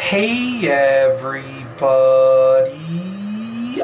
Hey everybody,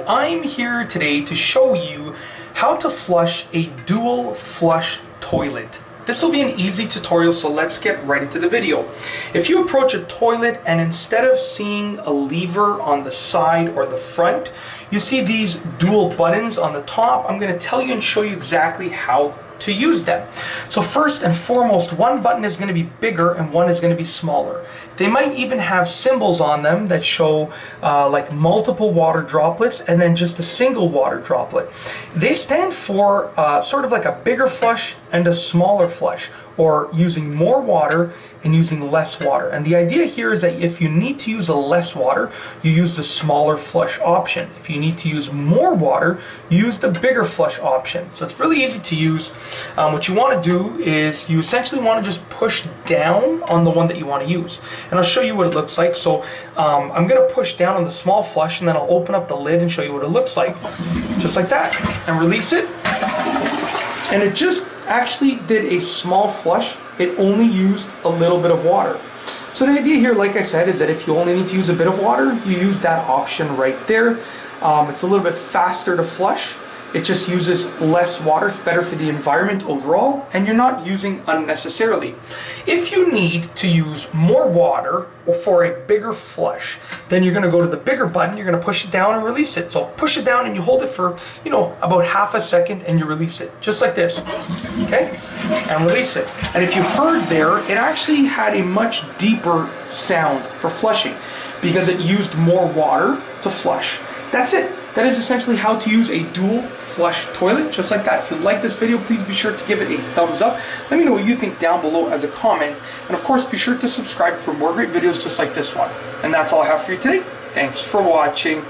I'm here today to show you how to flush a dual flush toilet. This will be an easy tutorial, so let's get right into the video. If you approach a toilet and instead of seeing a lever on the side or the front, you see these dual buttons on the top, I'm going to tell you and show you exactly how to use them. So first and foremost, one button is going to be bigger and one is going to be smaller. They might even have symbols on them that show like multiple water droplets and then just a single water droplet. They stand for sort of like a bigger flush and a smaller flush, or using more water and using less water. And the idea here is that if you need to use a less water, you use the smaller flush option. If you need to use more water, you use the bigger flush option. So it's really easy to use. What you want to do is you essentially want to just push down on the one that you want to use. And I'll show you what it looks like. So I'm going to push down on the small flush and then I'll open up the lid and show you what it looks like. Just like that. And release it. And it just actually did a small flush. It only used a little bit of water. So the idea here, like I said, is that if you only need to use a bit of water, you use that option right there. It's a little bit faster to flush. It just uses less water. It's better for the environment overall, and you're not using unnecessarily. If you need to use more water or for a bigger flush, then you're going to go to the bigger button, you're going to push it down and release it. So push it down and you hold it for, about half a second and you release it, just like this, okay? And release it. And if you heard there, it actually had a much deeper sound for flushing because it used more water to flush. That's it. That is essentially how to use a dual flush toilet, just like that. If you like this video, please be sure to give it a thumbs up. Let me know what you think down below as a comment. And of course, be sure to subscribe for more great videos just like this one. And that's all I have for you today. Thanks for watching.